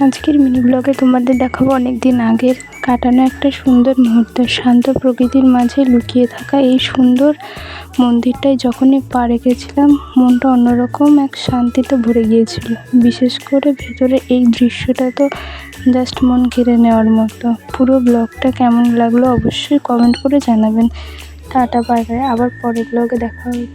আজকের মিনি ব্লগে তোমাদের দেখাবো অনেক দিন আগের কাটানো একটা সুন্দর মুহূর্ত। শান্ত প্রকৃতির মাঝে লুকিয়ে থাকা এই সুন্দর মন্দিরটায় যখনই পা রেখেছিলাম, মনটা অন্যরকম এক শান্তিতে ভরে গিয়েছিল। বিশেষ করে ভেতরে এই দৃশ্যটা তো জাস্ট মন কেড়ে নেওয়ার মতো। পুরো ব্লগটা কেমন লাগলো অবশ্যই কমেন্ট করে জানাবেন। টাটা, বাই বাই, আবার পরের ব্লগে দেখা হবে।